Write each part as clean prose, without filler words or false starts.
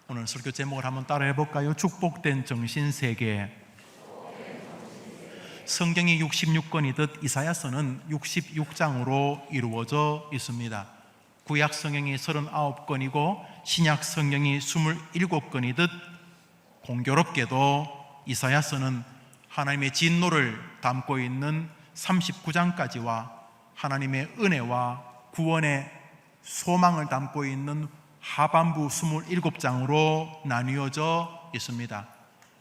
오늘 설교 제목을 한번 따라해 볼까요? 축복된 정신세계. 성경이 66권이듯 이사야서는 66장으로 이루어져 있습니다. 구약 성경이 39권이고 신약 성경이 27권이듯 공교롭게도 이사야서는 하나님의 진노를 담고 있는 39장까지와 하나님의 은혜와 구원의 소망을 담고 있는 하반부 27장으로 나뉘어져 있습니다.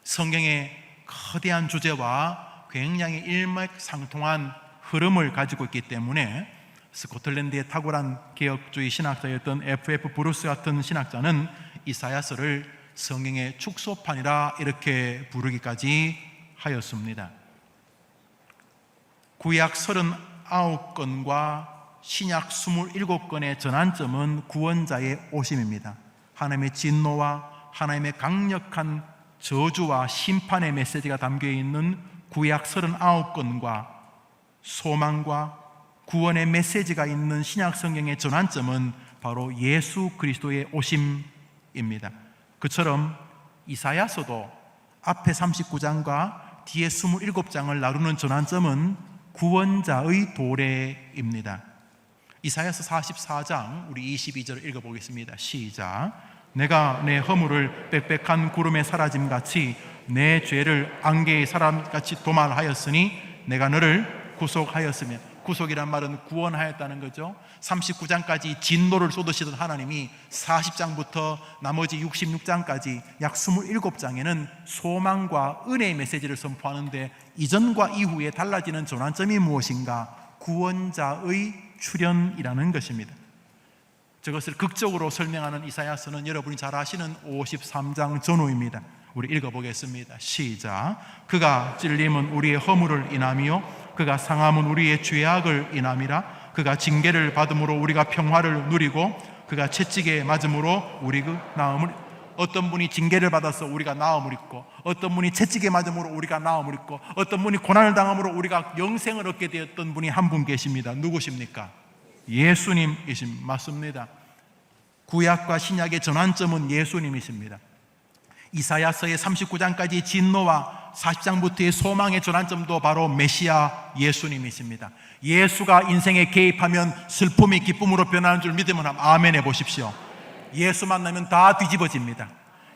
성경의 거대한 주제와 굉장히 일맥상통한 흐름을 가지고 있기 때문에 스코틀랜드의 탁월한 개혁주의 신학자였던 F.F. 브루스 같은 신학자는 이사야서를 성경의 축소판이라 이렇게 부르기까지 하였습니다. 구약 39권과 신약 27권의 전환점은 구원자의 오심입니다. 하나님의 진노와 하나님의 강력한 저주와 심판의 메시지가 담겨있는 구약 39권과 소망과 구원의 메시지가 있는 신약 성경의 전환점은 바로 예수 그리스도의 오심입니다. 그처럼 이사야서도 앞에 39장과 뒤에 27장을 나누는 전환점은 구원자의 도래입니다. 이사야서 44장 우리 22절을 읽어보겠습니다. 시작. 내가 내 허물을 빽빽한 구름에 사라짐같이 내 죄를 안개의 사람같이 도말하였으니 내가 너를 구속하였으며, 구속이란 말은 구원하였다는 거죠. 39장까지 진노를 쏟으시던 하나님이 40장부터 나머지 66장까지 약 27장에는 소망과 은혜의 메시지를 선포하는데 이전과 이후에 달라지는 전환점이 무엇인가? 구원자의 출현이라는 것입니다. 저것을 극적으로 설명하는 이사야서는 여러분이 잘 아시는 53장 전후입니다. 우리 읽어보겠습니다. 시작. 그가 찔림은 우리의 허물을 인함이요 그가 상함은 우리의 죄악을 인함이라. 그가 징계를 받음으로 우리가 평화를 누리고 그가 채찍에 맞음으로 우리가 나음을. 어떤 분이 징계를 받아서 우리가 나음을 입고, 어떤 분이 채찍에 맞음으로 우리가 나음을 입고, 어떤 분이 고난을 당함으로 우리가 영생을 얻게 되었던 분이 한 분 계십니다. 누구십니까? 예수님이십니다. 맞습니다. 구약과 신약의 전환점은 예수님이십니다. 이사야서의 39장까지 진노와 40장부터의 소망의 전환점도 바로 메시아 예수님이십니다. 예수가 인생에 개입하면 슬픔이 기쁨으로 변하는 줄 믿으면 아멘 해보십시오. 예수 만나면 다 뒤집어집니다.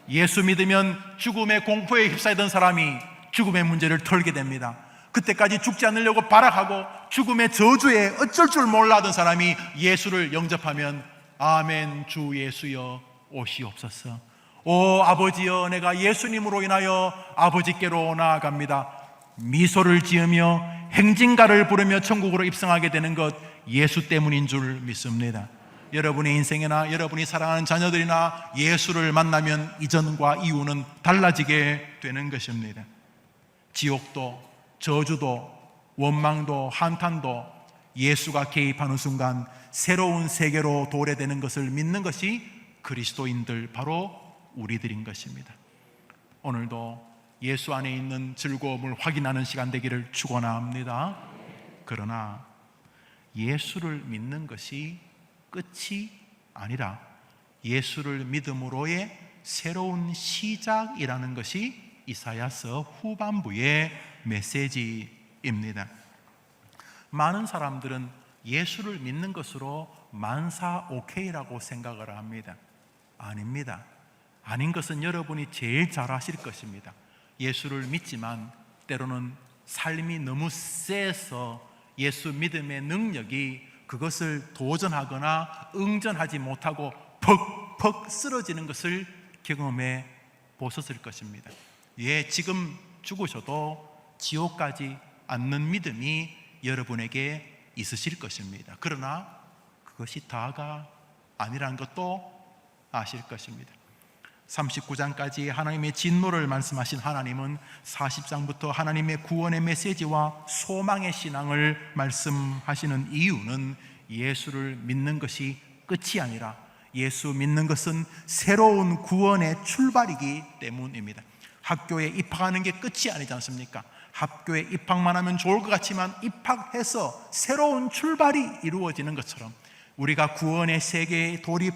예수 믿으면 죽음의 공포에 휩싸이던 사람이 죽음의 문제를 털게 됩니다. 그때까지 죽지 않으려고 발악하고 죽음의 저주에 어쩔 줄 몰라던 사람이 예수를 영접하면 아멘, 주 예수여 오시옵소서. 오 아버지여, 내가 예수님으로 인하여 아버지께로 나아갑니다. 미소를 지으며 행진가를 부르며 천국으로 입성하게 되는 것 예수 때문인 줄 믿습니다. 여러분의 인생이나 여러분이 사랑하는 자녀들이나 예수를 만나면 이전과 이후는 달라지게 되는 것입니다. 지옥도 저주도 원망도 한탄도 예수가 개입하는 순간 새로운 세계로 도래되는 것을 믿는 것이 그리스도인들, 바로 우리들인 것입니다. 오늘도 예수 안에 있는 즐거움을 확인하는 시간 되기를 축원합니다. 그러나 예수를 믿는 것이 끝이 아니라 예수를 믿음으로의 새로운 시작이라는 것이 이사야서 후반부의 메시지입니다. 많은 사람들은 예수를 믿는 것으로 만사 오케이라고 생각을 합니다. 아닙니다. 아닌 것은 여러분이 제일 잘 아실 것입니다. 예수를 믿지만 때로는 삶이 너무 세서 예수 믿음의 능력이 그것을 도전하거나 응전하지 못하고 퍽퍽 쓰러지는 것을 경험해 보셨을 것입니다. 예, 지금 죽으셔도 지옥 가지 않는 믿음이 여러분에게 있으실 것입니다. 그러나 그것이 다가 아니라는 것도 아실 것입니다. 39장까지 하나님의 진노를 말씀하신 하나님은 40장부터 하나님의 구원의 메시지와 소망의 신앙을 말씀하시는 이유는 예수를 믿는 것이 끝이 아니라 예수 믿는 것은 새로운 구원의 출발이기 때문입니다. 학교에 입학하는 게 끝이 아니지 않습니까? 학교에 입학만 하면 좋을 것 같지만 입학해서 새로운 출발이 이루어지는 것처럼 우리가 구원의 세계에 돌입,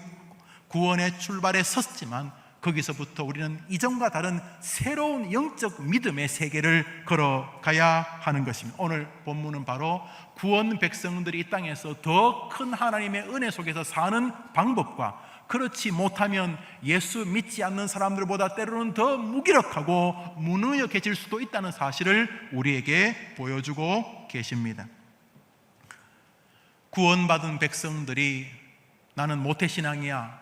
구원의 출발에 섰지만 거기서부터 우리는 이전과 다른 새로운 영적 믿음의 세계를 걸어가야 하는 것입니다. 오늘 본문은 바로 구원 백성들이 이 땅에서 더 큰 하나님의 은혜 속에서 사는 방법과, 그렇지 못하면 예수 믿지 않는 사람들보다 때로는 더 무기력하고 무능력해질 수도 있다는 사실을 우리에게 보여주고 계십니다. 구원받은 백성들이 나는 모태신앙이야,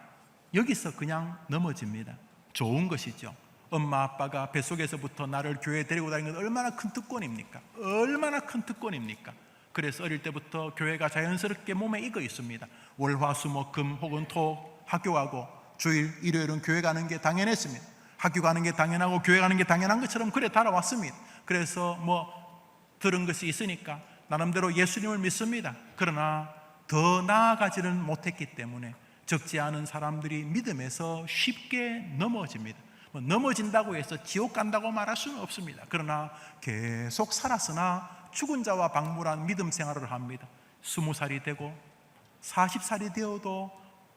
여기서 그냥 넘어집니다. 좋은 것이죠. 엄마 아빠가 뱃속에서부터 나를 교회에 데리고 다니는 건 얼마나 큰 특권입니까? 얼마나 큰 특권입니까? 그래서 어릴 때부터 교회가 자연스럽게 몸에 익어 있습니다. 월화수목금 혹은 토 학교 가고 주일 일요일은 교회 가는 게 당연했습니다. 학교 가는 게 당연하고 교회 가는 게 당연한 것처럼 그래 달아왔습니다. 그래서 들은 것이 있으니까 나름대로 예수님을 믿습니다. 그러나 더 나아가지는 못했기 때문에 적지 않은 사람들이 믿음에서 쉽게 넘어집니다. 넘어진다고 해서 지옥 간다고 말할 수는 없습니다. 그러나 계속 살았으나 죽은 자와 박물한 믿음 생활을 합니다. 20살이 되고 40살이 되어도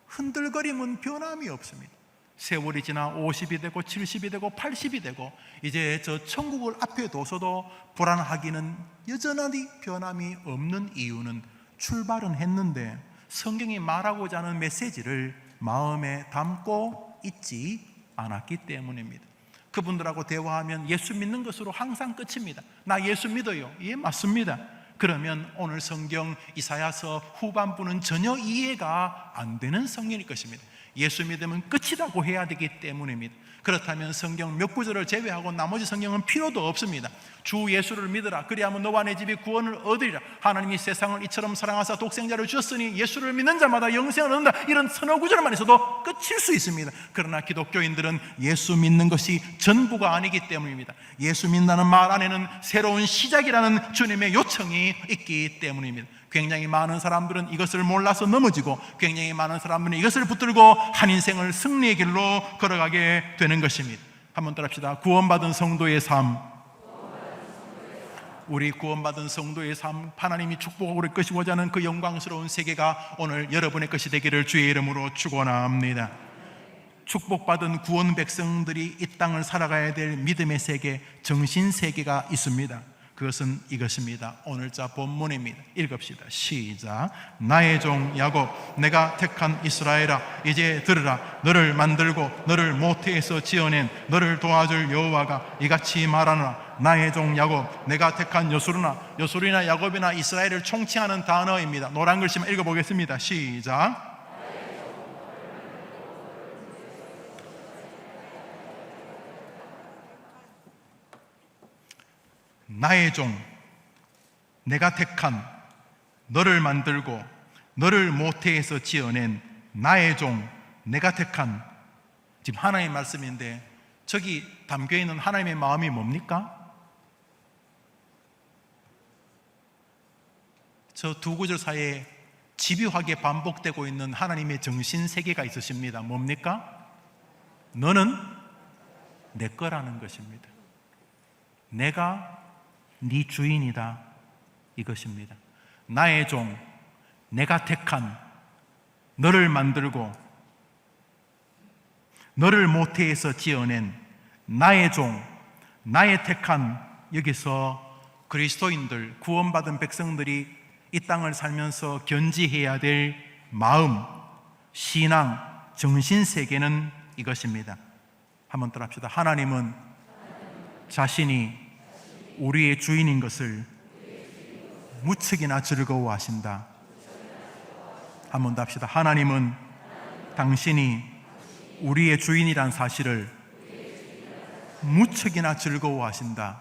흔들거림은 변함이 없습니다. 세월이 지나 50이 되고 70이 되고 80이 되고 이제 저 천국을 앞에 둬서도 불안하기는 여전히 변함이 없는 이유는 출발은 했는데 성경이 말하고자 하는 메시지를 마음에 담고 있지 않았기 때문입니다. 그분들하고 대화하면 예수 믿는 것으로 항상 끝입니다. 나 예수 믿어요. 예, 맞습니다. 그러면 오늘 성경 이사야서 후반부는 전혀 이해가 안 되는 성경일 것입니다. 예수 믿으면 끝이라고 해야 되기 때문입니다. 그렇다면 성경 몇 구절을 제외하고 나머지 성경은 필요도 없습니다. 주 예수를 믿으라, 그리하면 너와 내 집이 구원을 얻으리라. 하나님이 세상을 이처럼 사랑하사 독생자를 주셨으니 예수를 믿는 자마다 영생을 얻는다. 이런 서너 구절만 있어도 끝일 수 있습니다. 그러나 기독교인들은 예수 믿는 것이 전부가 아니기 때문입니다. 예수 믿는다는 말 안에는 새로운 시작이라는 주님의 요청이 있기 때문입니다. 굉장히 많은 사람들은 이것을 몰라서 넘어지고, 굉장히 많은 사람들은 이것을 붙들고 한 인생을 승리의 길로 걸어가게 되는 것입니다. 한번 따라합시다. 구원받은 성도의 삶. 우리 구원받은 성도의 삶, 하나님이 축복하고 이끄시고자 하는 그 영광스러운 세계가 오늘 여러분의 것이 되기를 주의 이름으로 축원합니다. 축복받은 구원 백성들이 이 땅을 살아가야 될 믿음의 세계, 정신 세계가 있습니다. 그것은 이것입니다. 오늘자 본문입니다. 읽읍시다. 시작. 나의 종 야곱, 내가 택한 이스라엘아, 이제 들으라. 너를 만들고 너를 모태에서 지어낸 너를 도와줄 여호와가 이같이 말하노라. 나의 종 야곱, 내가 택한 요술이나 야곱이나 이스라엘을 총칭하는 단어입니다. 노란 글씨만 읽어보겠습니다. 시작. 나의 종, 내가 택한, 너를 만들고 너를 모태에서 지어낸 나의 종, 내가 택한. 지금 하나님의 말씀인데 저기 담겨있는 하나님의 마음이 뭡니까? 저 두 구절 사이에 집요하게 반복되고 있는 하나님의 정신세계가 있으십니다. 뭡니까? 너는 내 거라는 것입니다. 내가 네 주인이다, 이것입니다. 나의 종, 내가 택한, 너를 만들고 너를 모태에서 지어낸 나의 종, 나의 택한. 여기서 그리스도인들, 구원받은 백성들이 이 땅을 살면서 견지해야 될 마음, 신앙, 정신세계는 이것입니다. 한번 따라합시다. 하나님은 자신이 우리의 주인인 것을 무척이나 즐거워하신다. 한번 더 합시다. 하나님은 당신이 우리의 주인이란 사실을 무척이나 즐거워하신다.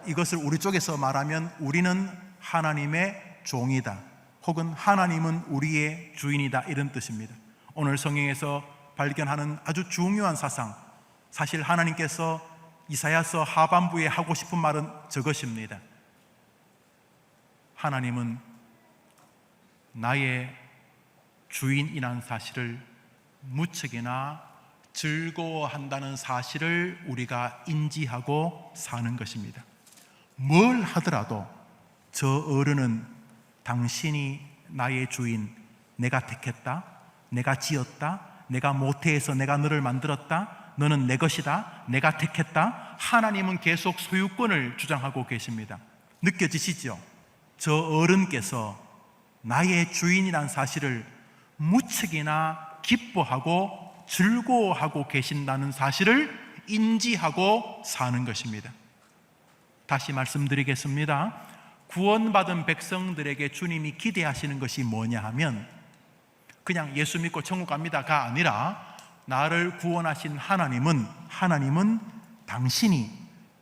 이것을 우리 쪽에서 말하면 우리는 하나님의 종이다, 혹은 하나님은 우리의 주인이다, 이런 뜻입니다. 오늘 성경에서 발견하는 아주 중요한 사상, 사실 하나님께서 이사야서 하반부에 하고 싶은 말은 저것입니다. 하나님은 나의 주인이라는 사실을 무척이나 즐거워한다는 사실을 우리가 인지하고 사는 것입니다. 뭘 하더라도 저 어른은 당신이 나의 주인, 내가 택했다, 내가 지었다, 내가 모태에서 내가 너를 만들었다, 너는 내 것이다, 내가 택했다. 하나님은 계속 소유권을 주장하고 계십니다. 느껴지시죠? 저 어른께서 나의 주인이란 사실을 무척이나 기뻐하고 즐거워하고 계신다는 사실을 인지하고 사는 것입니다. 다시 말씀드리겠습니다. 구원받은 백성들에게 주님이 기대하시는 것이 뭐냐 하면 그냥 예수 믿고 천국 갑니다가 아니라 나를 구원하신 하나님은 당신이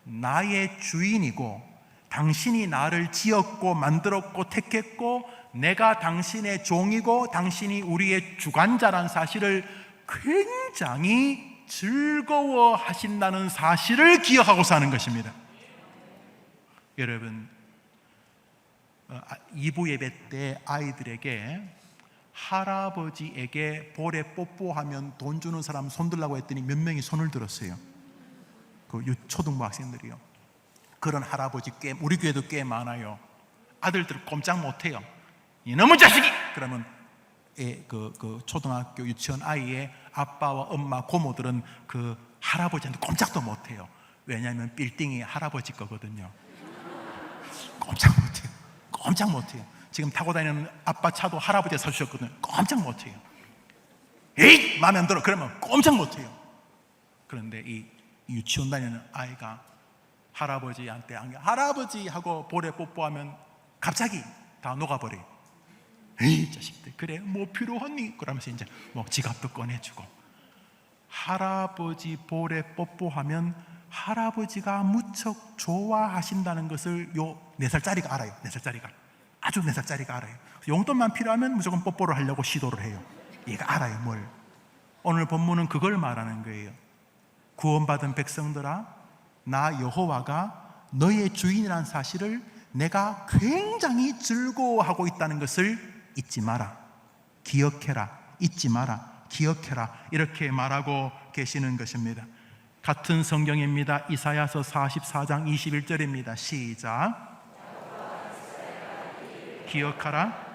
나의 주인이고 당신이 나를 지었고 만들었고 택했고 내가 당신의 종이고 당신이 우리의 주관자란 사실을 굉장히 즐거워하신다는 사실을 기억하고 사는 것입니다. 여러분, 2부 예배 때 아이들에게 할아버지에게 볼에 뽀뽀하면 돈 주는 사람 손들라고 했더니 몇 명이 손을 들었어요. 그 초등부 학생들이요. 그런 할아버지 우리 교회도 꽤 많아요. 아들들 꼼짝 못해요. 이놈의 자식이! 그러면 그 초등학교 유치원 아이의 아빠와 엄마 고모들은 그 할아버지한테 꼼짝도 못해요. 왜냐하면 빌딩이 할아버지 거거든요. 꼼짝 못해요. 지금 타고 다니는 아빠 차도 할아버지가 사주셨거든요. 꼼짝 못해요. 에이! 마음에 안 들어. 그러면 꼼짝 못해요. 그런데 이 유치원 다니는 아이가 할아버지한테 할아버지 하고 볼에 뽀뽀하면 갑자기 다 녹아버려요. 에이 자식들, 그래 뭐 필요하니? 그러면서 이제 뭐 지갑도 꺼내주고. 할아버지 볼에 뽀뽀하면 할아버지가 무척 좋아하신다는 것을 요 4살짜리가 알아요. 4살짜리가 아주 4살짜리가 알아요. 용돈만 필요하면 무조건 뽀뽀를 하려고 시도를 해요. 얘가 알아요. 뭘. 오늘 본문은 그걸 말하는 거예요. 구원받은 백성들아, 나 여호와가 너의 주인이라는 사실을 내가 굉장히 즐거워하고 있다는 것을 잊지 마라. 기억해라. 잊지 마라. 기억해라. 이렇게 말하고 계시는 것입니다. 같은 성경입니다. 이사야서 44장 21절입니다. 시작. 기억하라.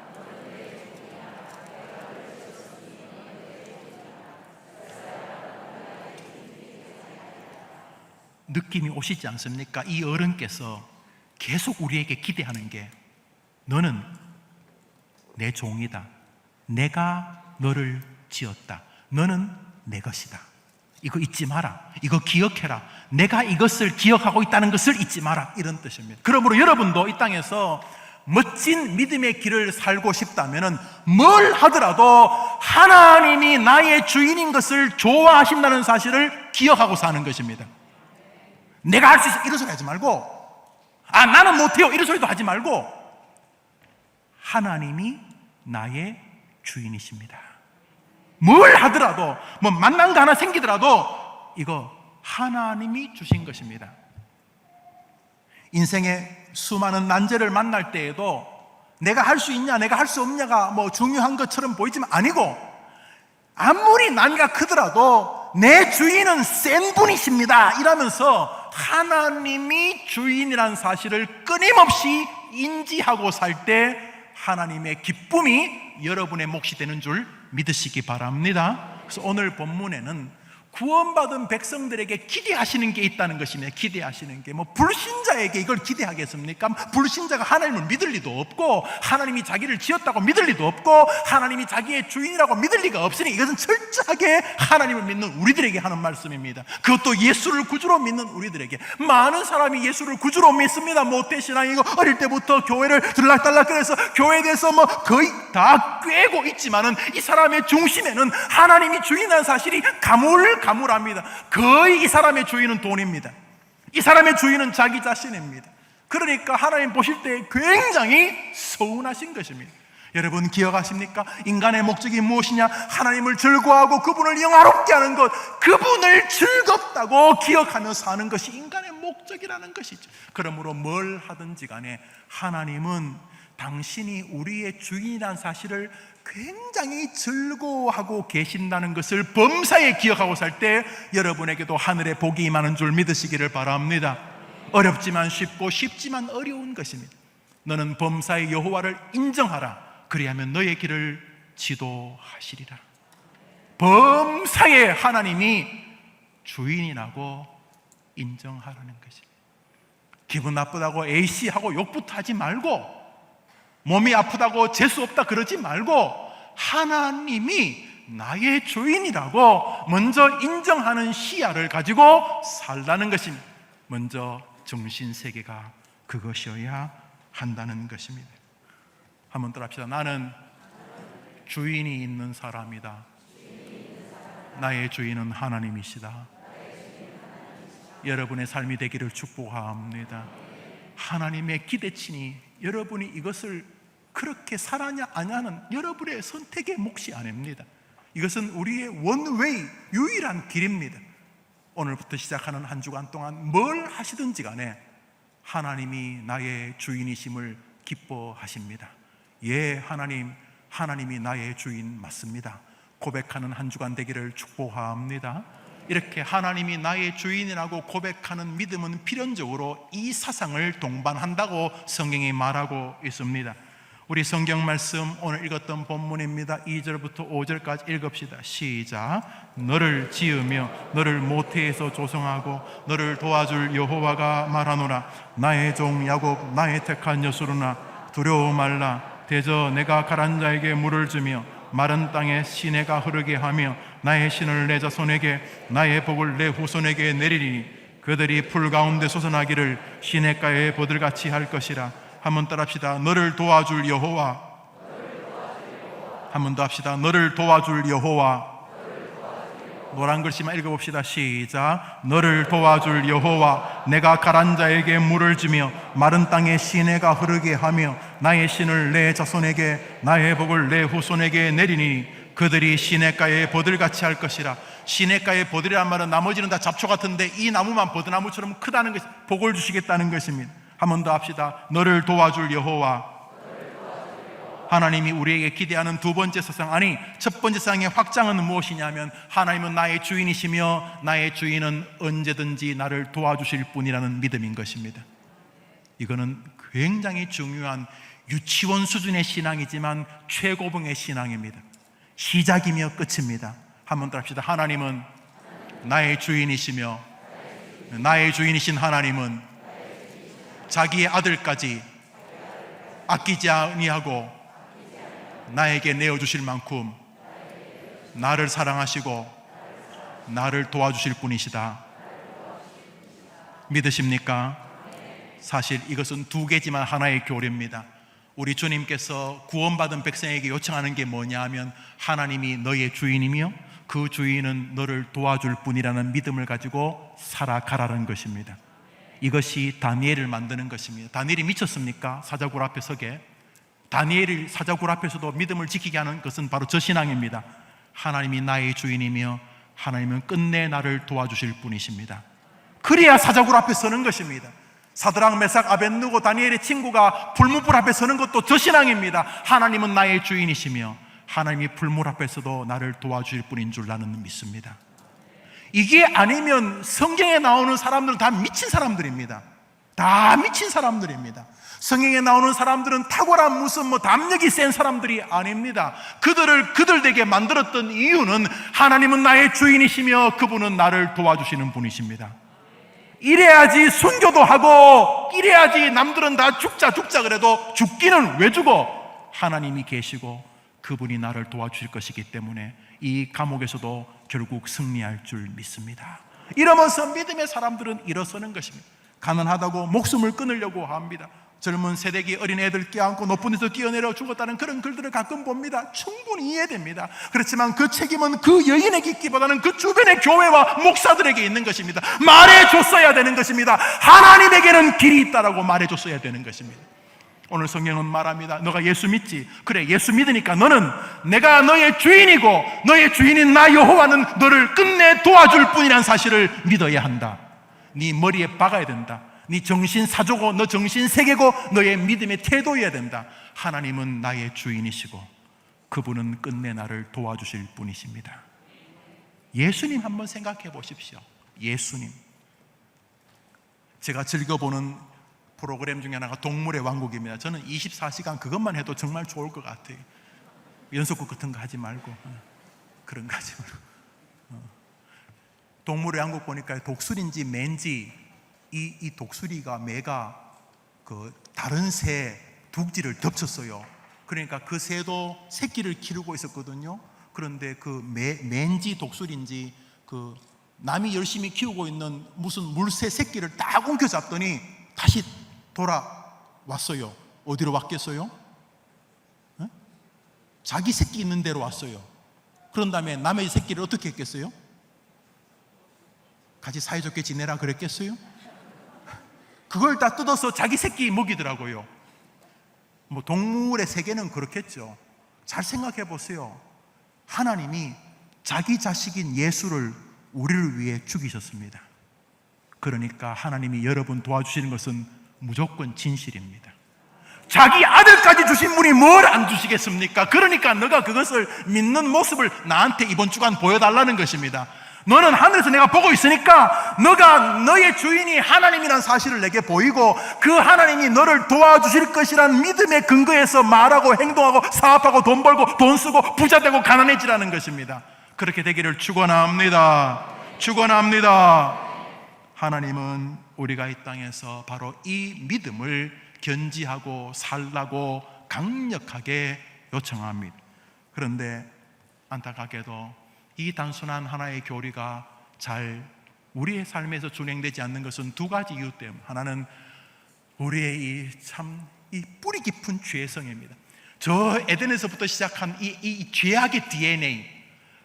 느낌이 오시지 않습니까? 이 어른께서 계속 우리에게 기대하는 게 너는 내 종이다. 내가 너를 지었다. 너는 내 것이다. 이거 잊지 마라. 이거 기억해라. 내가 이것을 기억하고 있다는 것을 잊지 마라. 이런 뜻입니다. 그러므로 여러분도 이 땅에서 멋진 믿음의 길을 살고 싶다면 뭘 하더라도 하나님이 나의 주인인 것을 좋아하신다는 사실을 기억하고 사는 것입니다. 내가 할 수 있어 이런 소리 하지 말고, 나는 못해요 이런 소리도 하지 말고, 하나님이 나의 주인이십니다. 뭘 하더라도 뭐 만난 거 하나 생기더라도 이거 하나님이 주신 것입니다. 인생의 수많은 난제를 만날 때에도 내가 할 수 있냐 내가 할 수 없냐가 뭐 중요한 것처럼 보이지만 아니고, 아무리 난이가 크더라도 내 주인은 센 분이십니다 이러면서 하나님이 주인이라는 사실을 끊임없이 인지하고 살 때 하나님의 기쁨이 여러분의 몫이 되는 줄 믿으시기 바랍니다. 그래서 오늘 본문에는 구원받은 백성들에게 기대하시는 게 있다는 것입니다. 기대하시는 게 불신자에게 이걸 기대하겠습니까? 불신자가 하나님을 믿을 리도 없고, 하나님이 자기를 지었다고 믿을 리도 없고, 하나님이 자기의 주인이라고 믿을 리가 없으니 이것은 철저하게 하나님을 믿는 우리들에게 하는 말씀입니다. 그것도 예수를 구주로 믿는 우리들에게. 많은 사람이 예수를 구주로 믿습니다. 모태신앙이고 어릴 때부터 교회를 들락달락거려서 교회에 대해서 거의 다 꿰고 있지만은 이 사람의 중심에는 하나님이 주인이라는 사실이 가물가물합니다. 거의 이 사람의 주인은 돈입니다. 이 사람의 주인은 자기 자신입니다. 그러니까 하나님 보실 때 굉장히 서운하신 것입니다. 여러분 기억하십니까? 인간의 목적이 무엇이냐? 하나님을 즐거워하고 그분을 영화롭게 하는 것, 그분을 즐겁다고 기억하며 사는 것이 인간의 목적이라는 것이죠. 그러므로 뭘 하든지 간에 하나님은 당신이 우리의 주인이라는 사실을 굉장히 즐거워하고 계신다는 것을 범사에 기억하고 살 때 여러분에게도 하늘의 복이 임하는 줄 믿으시기를 바랍니다. 어렵지만 쉽고 쉽지만 어려운 것입니다. 너는 범사의 여호와를 인정하라. 그리하면 너의 길을 지도하시리라. 범사의 하나님이 주인이라고 인정하라는 것입니다. 기분 나쁘다고 A씨하고 욕부터 하지 말고, 몸이 아프다고 재수 없다 그러지 말고, 하나님이 나의 주인이라고 먼저 인정하는 시야를 가지고 살라는 것입니다. 먼저 정신세계가 그것이어야 한다는 것입니다. 한번 더 합시다. 나는 주인이 있는 사람이다. 나의 주인은 하나님이시다. 여러분의 삶이 되기를 축복합니다. 하나님의 기대치니 여러분이 이것을 그렇게 살아냐 아냐는 여러분의 선택의 몫이 아닙니다. 이것은 우리의 원웨이, 유일한 길입니다. 오늘부터 시작하는 한 주간 동안 뭘 하시든지 간에 하나님이 나의 주인이심을 기뻐하십니다. 예, 하나님이 나의 주인 맞습니다. 고백하는 한 주간 되기를 축복합니다. 이렇게 하나님이 나의 주인이라고 고백하는 믿음은 필연적으로 이 사상을 동반한다고 성경이 말하고 있습니다. 우리 성경 말씀 오늘 읽었던 본문입니다. 2절부터 5절까지 읽읍시다. 시작. 너를 지으며 너를 모태에서 조성하고 너를 도와줄 여호와가 말하노라. 나의 종 야곱 나의 택한 여수르나 두려워 말라. 대저 내가 가란 자에게 물을 주며 마른 땅에 시내가 흐르게 하며 나의 신을 내 자손에게 나의 복을 내 후손에게 내리리니 그들이 풀 가운데 솟아나기를 시냇가에 보들같이 할 것이라. 한번 따라합시다. 너를 도와줄 여호와. 한번 더 합시다. 너를 도와줄 여호와. 노란 글씨만 읽어봅시다. 시작. 너를 도와줄 여호와. 내가 가란 자에게 물을 주며 마른 땅에 시내가 흐르게 하며 나의 신을 내 자손에게 나의 복을 내 후손에게 내리니 그들이 시냇가에 보들같이 할 것이라. 시냇가에 보들이란 말은 나머지는 다 잡초 같은데 이 나무만 버드나무처럼 크다는 것이 복을 주시겠다는 것입니다. 한 번 더 합시다. 너를 도와줄 여호와. 하나님이 우리에게 기대하는 두 번째 사상, 아니 첫 번째 사상의 확장은 무엇이냐면 하나님은 나의 주인이시며 나의 주인은 언제든지 나를 도와주실 분이라는 믿음인 것입니다. 이거는 굉장히 중요한 유치원 수준의 신앙이지만 최고봉의 신앙입니다. 시작이며 끝입니다. 한 번 더 합시다. 하나님은 나의 주인이시며 나의 주인이신 하나님은 자기의 아들까지 아끼지 아니하고 나에게 내어주실 만큼 나를 사랑하시고 나를 도와주실 분이시다. 믿으십니까? 사실 이것은 두 개지만 하나의 교리입니다. 우리 주님께서 구원받은 백성에게 요청하는 게 뭐냐 하면 하나님이 너의 주인이며 그 주인은 너를 도와줄 분이라는 믿음을 가지고 살아가라는 것입니다. 이것이 다니엘을 만드는 것입니다. 다니엘이 미쳤습니까? 사자굴 앞에 서게. 다니엘이 사자굴 앞에서도 믿음을 지키게 하는 것은 바로 저 신앙입니다. 하나님이 나의 주인이며 하나님은 끝내 나를 도와주실 분이십니다. 그래야 사자굴 앞에 서는 것입니다. 사드락 메삭 아벳느고 다니엘의 친구가 불문불 앞에 서는 것도 저 신앙입니다. 하나님은 나의 주인이시며 하나님이 불문 앞에서도 나를 도와주실 분인 줄 나는 믿습니다. 이게 아니면 성경에 나오는 사람들은 다 미친 사람들입니다. 다 미친 사람들입니다. 성경에 나오는 사람들은 탁월한 무슨 담력이 센 사람들이 아닙니다. 그들을 그들에게 만들었던 이유는 하나님은 나의 주인이시며 그분은 나를 도와주시는 분이십니다. 이래야지 순교도 하고 이래야지 남들은 다 죽자 그래도 죽기는 왜 죽어? 하나님이 계시고 그분이 나를 도와주실 것이기 때문에 이 감옥에서도 결국 승리할 줄 믿습니다. 이러면서 믿음의 사람들은 일어서는 것입니다. 가난하다고 목숨을 끊으려고 합니다. 젊은 세대기 어린애들 껴안고 높은 데서 뛰어내려 죽었다는 그런 글들을 가끔 봅니다. 충분히 이해됩니다. 그렇지만 그 책임은 그 여인에게 있기보다는 그 주변의 교회와 목사들에게 있는 것입니다. 말해줬어야 되는 것입니다. 하나님에게는 길이 있다라고 말해줬어야 되는 것입니다. 오늘 성경은 말합니다. 너가 예수 믿지? 그래, 예수 믿으니까 너는 내가 너의 주인이고 너의 주인인 나 여호와는 너를 끝내 도와줄 뿐이라는 사실을 믿어야 한다. 네 머리에 박아야 된다. 네 정신 사조고 너 정신 세계고 너의 믿음의 태도여야 된다. 하나님은 나의 주인이시고 그분은 끝내 나를 도와주실 분이십니다. 예수님 한번 생각해 보십시오. 예수님. 제가 즐겨보는 프로그램 중에 하나가 동물의 왕국입니다. 저는 24시간 그것만 해도 정말 좋을 것 같아요. 연속극 같은 거 하지 말고 그런 가지고 동물의 왕국 보니까 독수리인지 매인지 이 독수리가 매가 그 다른 새 둥지를 덮쳤어요. 그러니까 그 새도 새끼를 기르고 있었거든요. 그런데 그 매인지 독수리인지 그 남이 열심히 키우고 있는 무슨 물새 새끼를 딱 옮겨잡더니 다시 돌아왔어요. 어디로 왔겠어요? 네? 자기 새끼 있는 데로 왔어요. 그런 다음에 남의 새끼를 어떻게 했겠어요? 같이 사이좋게 지내라 그랬겠어요? 그걸 다 뜯어서 자기 새끼 먹이더라고요. 뭐 동물의 세계는 그렇겠죠. 잘 생각해 보세요. 하나님이 자기 자식인 예수를 우리를 위해 죽이셨습니다. 그러니까 하나님이 여러분 도와주시는 것은 무조건 진실입니다. 자기 아들까지 주신 분이 뭘 안 주시겠습니까? 그러니까 너가 그것을 믿는 모습을 나한테 이번 주간 보여달라는 것입니다. 너는 하늘에서 내가 보고 있으니까 너가 너의 주인이 하나님이라는 사실을 내게 보이고 그 하나님이 너를 도와주실 것이라는 믿음의 근거에서 말하고 행동하고 사업하고 돈 벌고 돈 쓰고 부자 되고 가난해지라는 것입니다. 그렇게 되기를 축원합니다. 축원합니다. 하나님은 우리가 이 땅에서 바로 이 믿음을 견지하고 살라고 강력하게 요청합니다. 그런데 안타깝게도 이 단순한 하나의 교리가 잘 우리의 삶에서 준행되지 않는 것은 두 가지 이유 때문에, 하나는 우리의 이 뿌리 깊은 죄성입니다. 저 에덴에서부터 시작한 이 죄악의 DNA,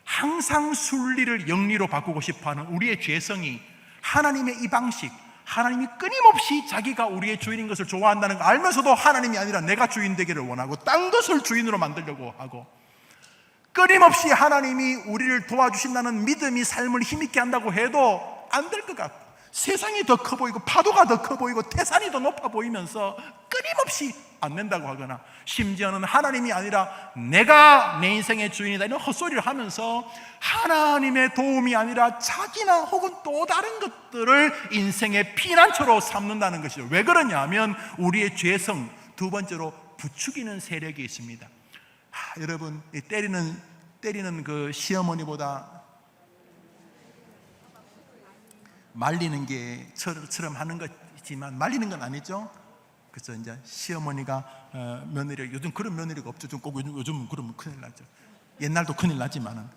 항상 순리를 영리로 바꾸고 싶어하는 우리의 죄성이 하나님의 이 방식, 하나님이 끊임없이 자기가 우리의 주인인 것을 좋아한다는 거 알면서도 하나님이 아니라 내가 주인 되기를 원하고 딴 것을 주인으로 만들려고 하고, 끊임없이 하나님이 우리를 도와주신다는 믿음이 삶을 힘있게 한다고 해도 안 될 것 같고, 세상이 더 커 보이고 파도가 더 커 보이고 태산이 더 높아 보이면서 끊임없이 안 된다고 하거나, 심지어는 하나님이 아니라 내가 내 인생의 주인이다 이런 헛소리를 하면서 하나님의 도움이 아니라 자기나 혹은 또 다른 것들을 인생의 피난처로 삼는다는 것이죠. 왜 그러냐 하면 우리의 죄성, 두 번째로 부추기는 세력이 있습니다. 여러분, 때리는 그 시어머니보다 말리는 게 처럼 하는 거지만 말리는 건 아니죠. 그래서 이제 시어머니가 며느리, 요즘 그런 며느리가 없죠. 좀 꼭 요즘은 그러면 큰일 나죠. 옛날도 큰일 나지만은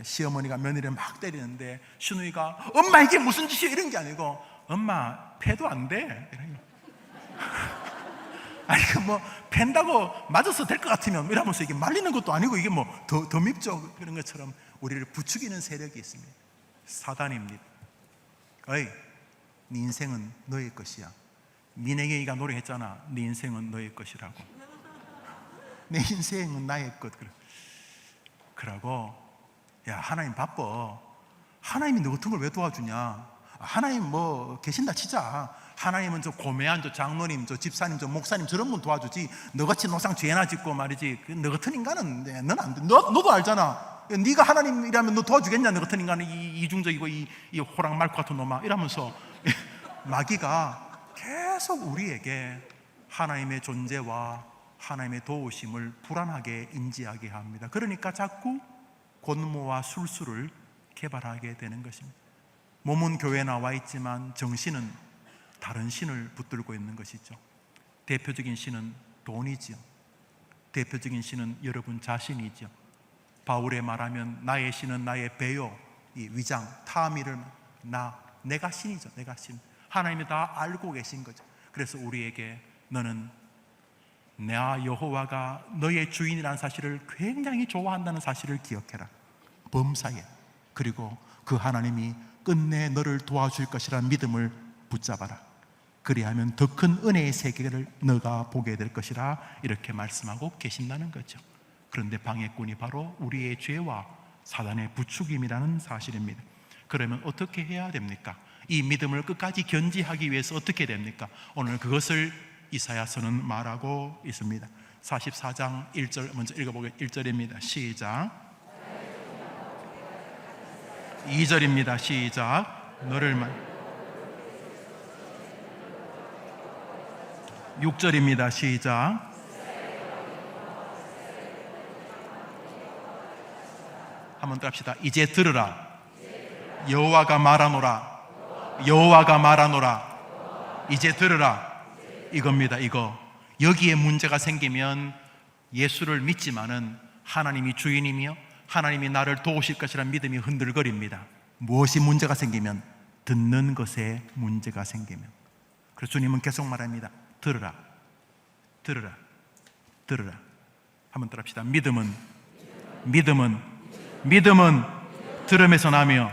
시어머니가 며느리를 막 때리는데 시누이가 엄마 이게 무슨 짓이야 이런 게 아니고 엄마 패도 안 돼. 아니 뭐 팬다고 맞아서 될 것 같으면 이러면서 이게 말리는 것도 아니고 이게 뭐 더 밉죠. 그런 것처럼 우리를 부추기는 세력이 있습니다. 사단입니다. 어이, 네 인생은 너의 것이야. 민혜경이가 노래했잖아. 네 인생은 너의 것이라고. 내 인생은 나의 것. 그러고 야, 하나님 바빠. 하나님이 너 같은 걸 왜 도와주냐? 하나님 뭐 계신다 치자. 하나님은 저 고매한 저 장로님, 저 집사님, 저 목사님 저런 분 도와주지. 너같이 노상 죄나 짓고 말이지. 너 같은 인간은 넌 안 돼. 너도 알잖아. 네가 하나님이라면 너 도와주겠냐? 너 같은 인간은 이중적이고 이 호랑말코 같은 놈아 이러면서 마귀가 계속 우리에게 하나님의 존재와 하나님의 도우심을 불안하게 인지하게 합니다. 그러니까 자꾸 권모와 술수를 개발하게 되는 것입니다. 몸은 교회에 나와 있지만 정신은 다른 신을 붙들고 있는 것이죠. 대표적인 신은 돈이죠. 대표적인 신은 여러분 자신이죠. 바울의 말하면 나의 신은 나의 배요, 이 위장, 타미를 내가 신이죠. 내가 신. 하나님이 다 알고 계신 거죠. 그래서 우리에게 너는 나 여호와가 너의 주인이라는 사실을 굉장히 좋아한다는 사실을 기억해라. 범사에. 그리고 그 하나님이 끝내 너를 도와줄 것이라는 믿음을 붙잡아라. 그리하면 더 큰 은혜의 세계를 너가 보게 될 것이라 이렇게 말씀하고 계신다는 거죠. 그런데 방해꾼이 바로 우리의 죄와 사단의 부추김이라는 사실입니다. 그러면 어떻게 해야 됩니까? 이 믿음을 끝까지 견지하기 위해서 어떻게 됩니까? 오늘 그것을 이사야서는 말하고 있습니다. 44장 1절 먼저 읽어보겠습니다. 1절입니다. 시작. 2절입니다. 시작. 너를 6절입니다. 시작. 한번 더 합시다. 이제 들으라. 여호와가 말하노라. 여호와가 말하노라. 이제 들으라. 이겁니다. 이거. 여기에 문제가 생기면 예수를 믿지만은 하나님이 주인이며 하나님이 나를 도우실 것이라는 믿음이 흔들거립니다. 무엇이 문제가 생기면? 듣는 것에 문제가 생기면. 그래서 주님은 계속 말합니다. 들으라. 들으라. 들으라. 한번 따라합시다. 믿음은 들음에서 나며.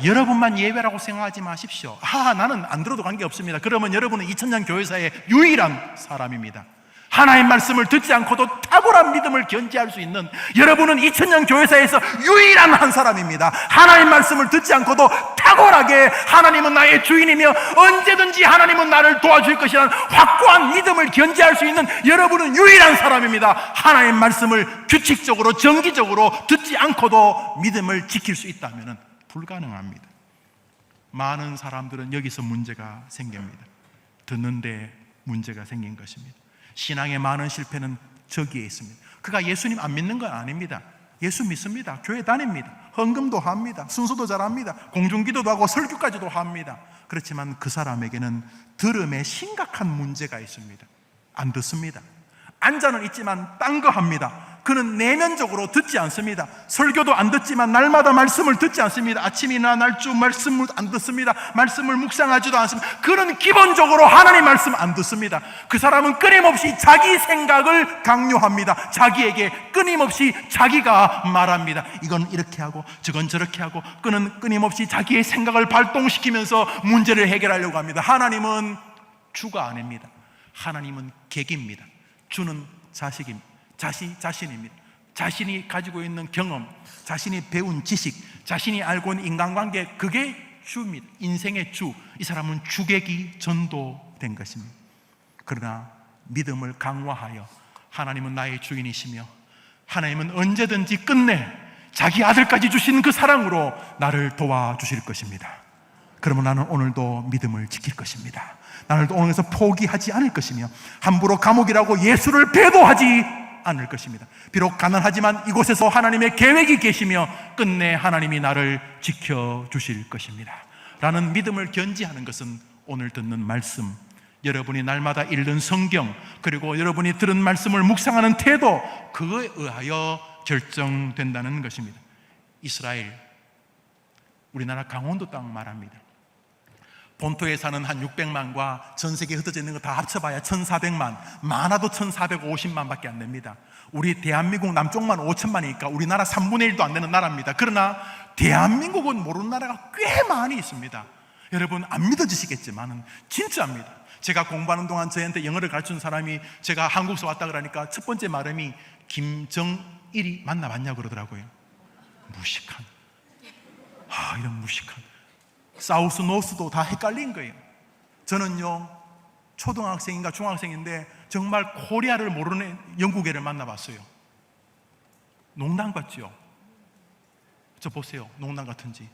여러분만 예외라고 생각하지 마십시오. 나는 안 들어도 관계없습니다. 그러면 여러분은 2000년 교회사의 유일한 사람입니다. 하나님 말씀을 듣지 않고도 탁월한 믿음을 견지할 수 있는, 여러분은 2000년 교회사에서 유일한 한 사람입니다. 하나님 말씀을 듣지 않고도 탁월하게 하나님은 나의 주인이며 언제든지 하나님은 나를 도와줄 것이라는 확고한 믿음을 견지할 수 있는 여러분은 유일한 사람입니다. 하나님 말씀을 규칙적으로 정기적으로 듣지 않고도 믿음을 지킬 수 있다면 불가능합니다. 많은 사람들은 여기서 문제가 생깁니다. 듣는데 문제가 생긴 것입니다. 신앙의 많은 실패는 저기에 있습니다. 그가 예수님 안 믿는 건 아닙니다. 예수 믿습니다. 교회 다닙니다. 헌금도 합니다. 순서도 잘합니다. 공중기도도 하고 설교까지도 합니다. 그렇지만 그 사람에게는 들음에 심각한 문제가 있습니다. 안 듣습니다. 앉아는 있지만 딴 거 합니다. 그는 내면적으로 듣지 않습니다. 설교도 안 듣지만 날마다 말씀을 듣지 않습니다. 아침이나 날주 말씀을 안 듣습니다. 말씀을 묵상하지도 않습니다. 그는 기본적으로 하나님 말씀 안 듣습니다. 그 사람은 끊임없이 자기 생각을 강요합니다. 자기에게 끊임없이 자기가 말합니다. 이건 이렇게 하고 저건 저렇게 하고. 그는 끊임없이 자기의 생각을 발동시키면서 문제를 해결하려고 합니다. 하나님은 주가 아닙니다. 하나님은 객입니다. 주는 자신입니다. 자신이 가지고 있는 경험, 자신이 배운 지식, 자신이 알고 있는 인간관계, 그게 주입니다. 인생의 주. 이 사람은 주객이 전도된 것입니다. 그러나 믿음을 강화하여 하나님은 나의 주인이시며 하나님은 언제든지 끝내 자기 아들까지 주신 그 사랑으로 나를 도와주실 것입니다. 그러면 나는 오늘도 믿음을 지킬 것입니다. 나는 오늘에서 포기하지 않을 것이며 함부로 감옥이라고 예수를 배도하지 않을 것입니다. 비록 가난하지만 이곳에서 하나님의 계획이 계시며 끝내 하나님이 나를 지켜주실 것입니다 라는 믿음을 견지하는 것은 오늘 듣는 말씀, 여러분이 날마다 읽는 성경, 그리고 여러분이 들은 말씀을 묵상하는 태도, 그거에 의하여 결정된다는 것입니다. 이스라엘, 우리나라 강원도 땅 말합니다. 본토에 사는 한 600만과 전 세계에 흩어져 있는 거 다 합쳐봐야 1400만, 많아도 1450만 밖에 안 됩니다. 우리 대한민국 남쪽만 5천만이니까 우리나라 3분의 1도 안 되는 나라입니다. 그러나 대한민국은 모르는 나라가 꽤 많이 있습니다. 여러분 안 믿어지시겠지만 진짜입니다. 제가 공부하는 동안 저한테 영어를 가르치는 사람이 제가 한국에서 왔다 그러니까 첫 번째 말음이 김정일이 만나봤냐고 그러더라고요. 무식한, 이런 무식한, 사우스 노스도 다 헷갈린 거예요. 저는요 초등학생인가 중학생인데 정말 코리아를 모르는 영국애를 만나봤어요. 농담 같지요? 저 보세요, 농담 같은지.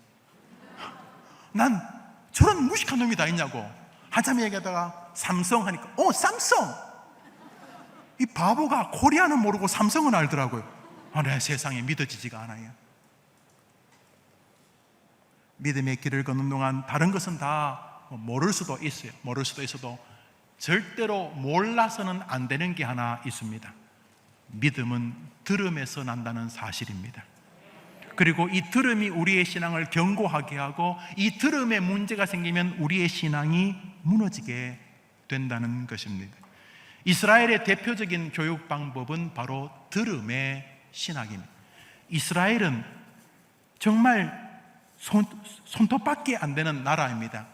난 저런 무식한 놈이 다 있냐고 한참 얘기하다가 삼성 하니까 삼성! 이 바보가 코리아는 모르고 삼성은 알더라고요. 내 세상에 믿어지지가 않아요. 믿음의 길을 걷는 동안 다른 것은 다 모를 수도 있어요. 모를 수도 있어도 절대로 몰라서는 안 되는 게 하나 있습니다. 믿음은 들음에서 난다는 사실입니다. 그리고 이 들음이 우리의 신앙을 견고하게 하고 이 들음에 문제가 생기면 우리의 신앙이 무너지게 된다는 것입니다. 이스라엘의 대표적인 교육 방법은 바로 들음의 신학입니다. 이스라엘은 정말 손톱밖에 안 되는 나라입니다.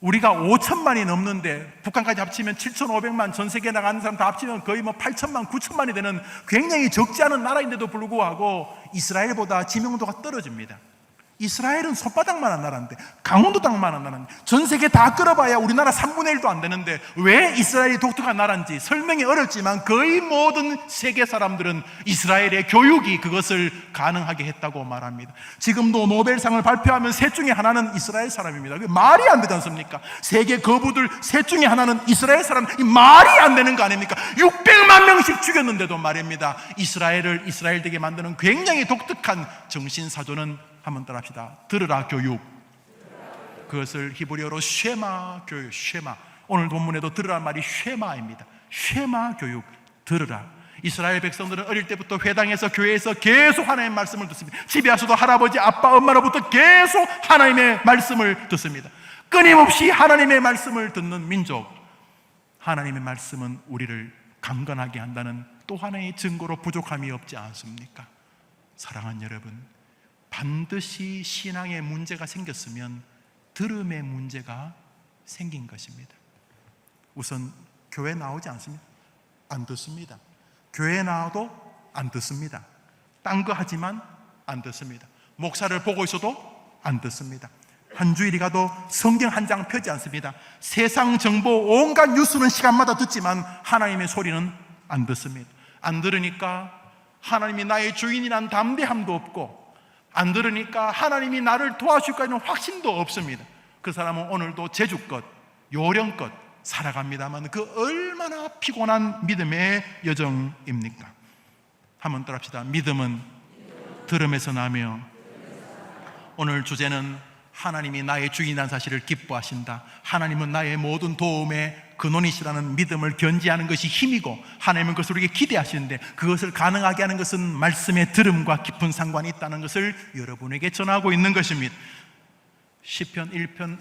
우리가 5천만이 넘는데 북한까지 합치면 7,500만, 전 세계에 나가는 사람 다 합치면 거의 8천만, 9천만이 되는 굉장히 적지 않은 나라인데도 불구하고 이스라엘보다 지명도가 떨어집니다. 이스라엘은 손바닥만한 나라인데, 강원도 땅만한 나라인데, 전 세계 다 끌어봐야 우리나라 3분의 1도 안 되는데 왜 이스라엘이 독특한 나라인지 설명이 어렵지만 거의 모든 세계 사람들은 이스라엘의 교육이 그것을 가능하게 했다고 말합니다. 지금도 노벨상을 발표하면 셋 중에 하나는 이스라엘 사람입니다. 말이 안 되지 않습니까? 세계 거부들 셋 중에 하나는 이스라엘 사람. 이 말이 안 되는 거 아닙니까? 600만 명씩 죽였는데도 말입니다. 이스라엘을 이스라엘 되게 만드는 굉장히 독특한 정신사조는 한번 따라합시다. 들으라 교육. 그것을 히브리어로 쉐마 교육, 쉐마. 오늘 본문에도 들으라 말이 쉐마입니다. 쉐마 교육, 들으라. 이스라엘 백성들은 어릴 때부터 회당에서 교회에서 계속 하나님의 말씀을 듣습니다. 집에 와서도 할아버지, 아빠, 엄마로부터 계속 하나님의 말씀을 듣습니다. 끊임없이 하나님의 말씀을 듣는 민족. 하나님의 말씀은 우리를 강건하게 한다는 또 하나의 증거로 부족함이 없지 않습니까? 사랑하는 여러분, 반드시 신앙에 문제가 생겼으면 들음의 문제가 생긴 것입니다. 우선 교회 나오지 않습니다. 안 듣습니다. 교회 나와도 안 듣습니다. 딴 거 하지만 안 듣습니다. 목사를 보고 있어도 안 듣습니다. 한 주일이 가도 성경 한 장 펴지 않습니다. 세상 정보 온갖 뉴스는 시간마다 듣지만 하나님의 소리는 안 듣습니다. 안 들으니까 하나님이 나의 주인이란 담대함도 없고, 안 들으니까 하나님이 나를 도와줄 거라는 확신도 없습니다. 그 사람은 오늘도 제주껏 요령껏 살아갑니다만 그 얼마나 피곤한 믿음의 여정입니까? 한번 따라합시다. 믿음은 들음에서 나며, 오늘 주제는 하나님이 나의 주인이라는 사실을 기뻐하신다. 하나님은 나의 모든 도움의 근원이시라는 믿음을 견지하는 것이 힘이고, 하나님은 그것을 우리에게 기대하시는데 그것을 가능하게 하는 것은 말씀의 들음과 깊은 상관이 있다는 것을 여러분에게 전하고 있는 것입니다. 시편 1편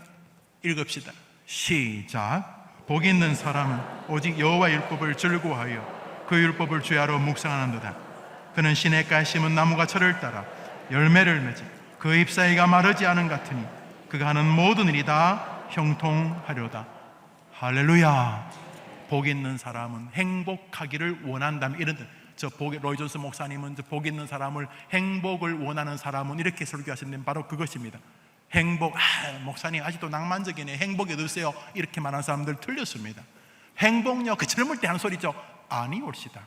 읽읍시다. 시작. 복 있는 사람은 오직 여호와 율법을 즐거워하여 그 율법을 주야로 묵상하는도다. 그는 시냇가에 심은 나무가 철을 따라 열매를 맺어 그 잎사귀가 마르지 않은 같으니 그가 하는 모든 일이 다 형통하려다. 할렐루야. 복 있는 사람은 행복하기를 원한다면, 이런 로이 존스 목사님은 복 있는 사람을, 행복을 원하는 사람은 이렇게 설교하시는데 바로 그것입니다. 행복, 목사님 아직도 낭만적이네, 행복에 드세요, 이렇게 말하는 사람들 틀렸습니다. 행복요, 그 젊을 때 하는 소리죠. 아니 옳시다.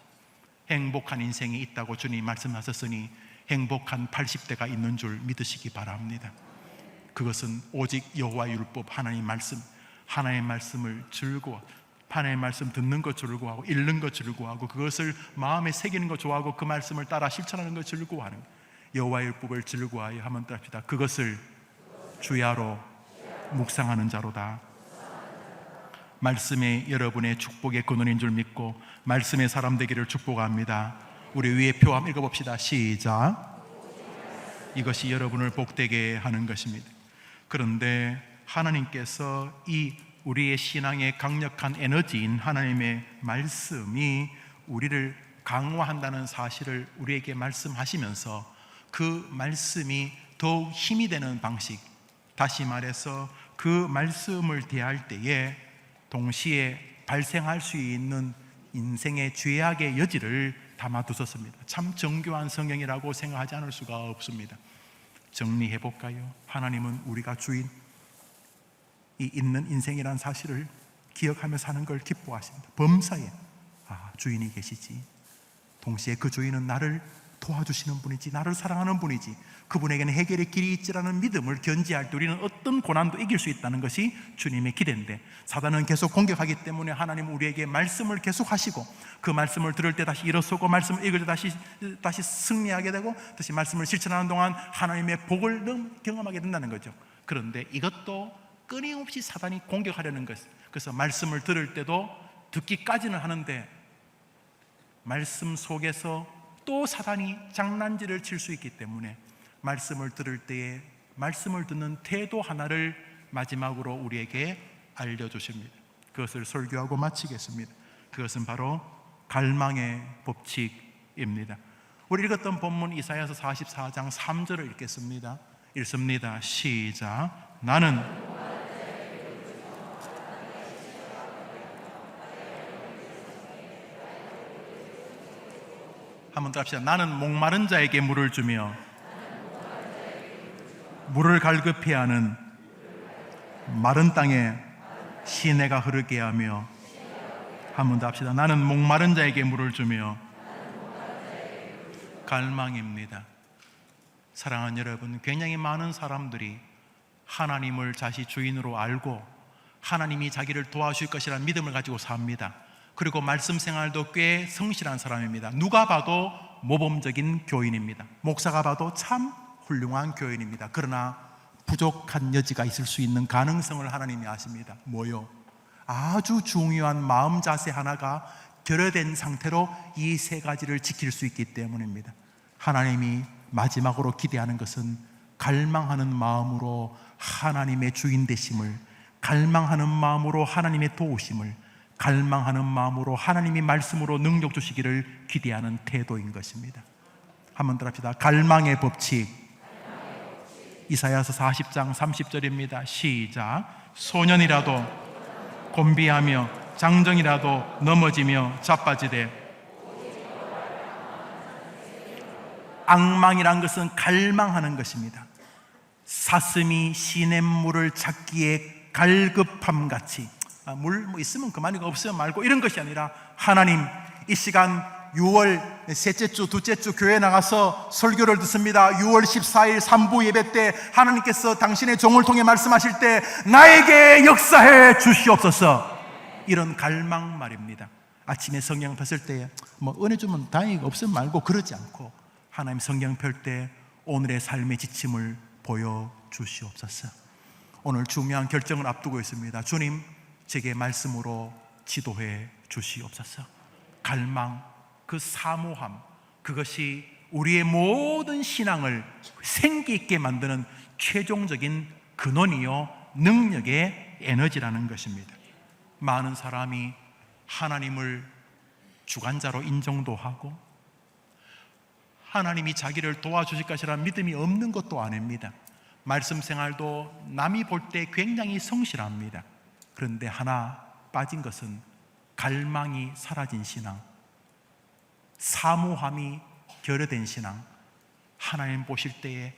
행복한 인생이 있다고 주님 말씀하셨으니 행복한 80대가 있는 줄 믿으시기 바랍니다. 그것은 오직 여호와 율법, 하나님 말씀, 하나님의 말씀을 즐거워, 하나님의 말씀 듣는 것 즐거워하고, 읽는 것 즐거워하고, 그것을 마음에 새기는 것 좋아하고, 그 말씀을 따라 실천하는 것 즐거워하는, 여호와 율법을 즐거워하여 한번 따릅시다. 그것을 주야로 묵상하는 자로다. 말씀이 여러분의 축복의 근원인 줄 믿고 말씀의 사람 되기를 축복합니다. 우리 위에 표 한번 읽어봅시다. 시작. 이것이 여러분을 복되게 하는 것입니다. 그런데 하나님께서 이 우리의 신앙의 강력한 에너지인 하나님의 말씀이 우리를 강화한다는 사실을 우리에게 말씀하시면서 그 말씀이 더욱 힘이 되는 방식, 다시 말해서 그 말씀을 대할 때에 동시에 발생할 수 있는 인생의 죄악의 여지를 담아두셨습니다. 참 정교한 성경이라고 생각하지 않을 수가 없습니다. 정리해 볼까요? 하나님은 우리가 주인이 있는 인생이라는 사실을 기억하며 사는 걸 기뻐하십니다. 범사에 주인이 계시지, 동시에 그 주인은 나를 도와주시는 분이지, 나를 사랑하는 분이지, 그분에게는 해결의 길이 있지라는 믿음을 견지할 때 우리는 어떤 고난도 이길 수 있다는 것이 주님의 기대인데, 사단은 계속 공격하기 때문에 하나님은 우리에게 말씀을 계속 하시고, 그 말씀을 들을 때 다시 일어서고, 말씀을 읽을 때 다시 승리하게 되고, 다시 말씀을 실천하는 동안 하나님의 복을 경험하게 된다는 거죠. 그런데 이것도 끊임없이 사단이 공격하려는 것. 그래서 말씀을 들을 때도 듣기까지는 하는데 말씀 속에서 또 사단이 장난질을 칠 수 있기 때문에 말씀을 들을 때에 말씀을 듣는 태도 하나를 마지막으로 우리에게 알려주십니다. 그것을 설교하고 마치겠습니다. 그것은 바로 갈망의 법칙입니다. 우리 읽었던 본문 이사야서 44장 3절을 읽겠습니다. 읽습니다. 시작. 나는 한번 더 합시다. 나는 목마른 자에게 물을 주며 물을 갈급해 하는 마른 땅에 시내가 흐르게 하며, 한 번 더 합시다. 나는 목마른 자에게 물을 주며. 갈망입니다. 사랑하는 여러분, 굉장히 많은 사람들이 하나님을 자신 주인으로 알고 하나님이 자기를 도와줄 것이라는 믿음을 가지고 삽니다. 그리고 말씀 생활도 꽤 성실한 사람입니다. 누가 봐도 모범적인 교인입니다. 목사가 봐도 참 훌륭한 교인입니다. 그러나 부족한 여지가 있을 수 있는 가능성을 하나님이 아십니다. 뭐요? 아주 중요한 마음 자세 하나가 결여된 상태로 이 세 가지를 지킬 수 있기 때문입니다. 하나님이 마지막으로 기대하는 것은 갈망하는 마음으로 하나님의 주인 되심을, 갈망하는 마음으로 하나님의 도우심을, 갈망하는 마음으로 하나님이 말씀으로 능력 주시기를 기대하는 태도인 것입니다. 한번 더 합시다. 갈망의 법칙. 이사야서 40장 30절입니다. 시작. 소년이라도 곤비하며 장정이라도 넘어지며 자빠지되. 앙망이란 것은 갈망하는 것입니다. 사슴이 시냇물을 찾기에 갈급함 같이, 물 있으면 그만이고 없으면 말고 이런 것이 아니라, 하나님, 이 시간 6월 셋째 주, 둘째 주 교회 나가서 설교를 듣습니다. 6월 14일 3부 예배 때 하나님께서 당신의 종을 통해 말씀하실 때 나에게 역사해 주시옵소서. 이런 갈망 말입니다. 아침에 성경 폈을 때 은혜 주면 다행이고 없으면 말고 그러지 않고, 하나님 성경 펼 때 오늘의 삶의 지침을 보여주시옵소서. 오늘 중요한 결정을 앞두고 있습니다. 주님, 제게 말씀으로 지도해 주시옵소서. 갈망, 그 사모함, 그것이 우리의 모든 신앙을 생기 있게 만드는 최종적인 근원이요 능력의 에너지라는 것입니다. 많은 사람이 하나님을 주관자로 인정도 하고 하나님이 자기를 도와주실 것이라는 믿음이 없는 것도 아닙니다. 말씀 생활도 남이 볼 때 굉장히 성실합니다. 그런데 하나 빠진 것은 갈망이 사라진 신앙, 사모함이 결여된 신앙, 하나님 보실 때에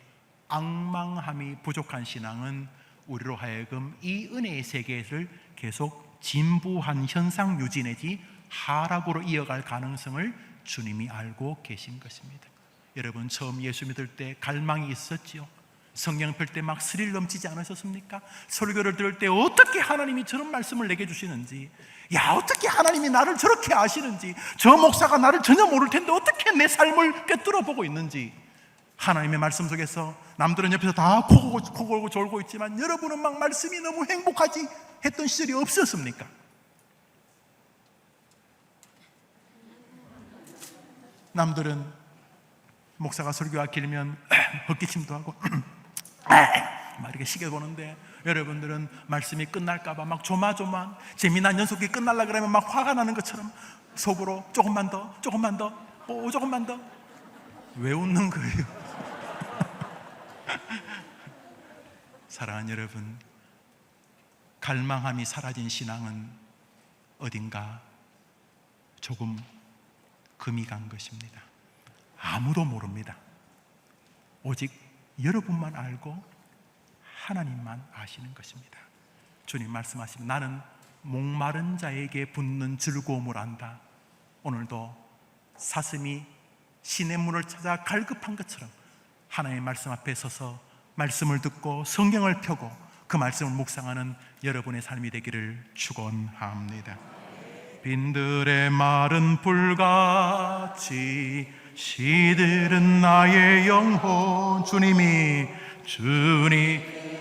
앙망함이 부족한 신앙은 우리로 하여금 이 은혜의 세계를 계속 진부한 현상 유지 내지 하락으로 이어갈 가능성을 주님이 알고 계신 것입니다. 여러분, 처음 예수 믿을 때 갈망이 있었지요. 성경 펼 때 막 스릴 넘치지 않으셨습니까? 설교를 들을 때 어떻게 하나님이 저런 말씀을 내게 주시는지, 야, 어떻게 하나님이 나를 저렇게 아시는지, 저 목사가 나를 전혀 모를 텐데 어떻게 내 삶을 꿰뚫어 보고 있는지, 하나님의 말씀 속에서 남들은 옆에서 다 코 골고 졸고 있지만 여러분은 막 말씀이 너무 행복하지 했던 시절이 없었습니까? 남들은 목사가 설교가 길면 헛기침도 하고 막 이렇게 시계 보는데, 여러분들은 말씀이 끝날까봐 막 조마조마한 재미난 연속이 끝날라 그러면 막 화가 나는 것처럼 속으로 조금만 더, 조금만 더, 조금만 더. 왜 웃는 거예요? 사랑하는 여러분, 갈망함이 사라진 신앙은 어딘가 조금 금이 간 것입니다. 아무도 모릅니다. 오직 여러분만 알고 하나님만 아시는 것입니다. 주님 말씀하시면 나는 목마른 자에게 붓는 즐거움을 안다. 오늘도 사슴이 시냇물을 찾아 갈급한 것처럼 하나님의 말씀 앞에 서서 말씀을 듣고 성경을 펴고 그 말씀을 묵상하는 여러분의 삶이 되기를 축원합니다. 빈들의 마른 불같이 시들은 나의 영혼, 주님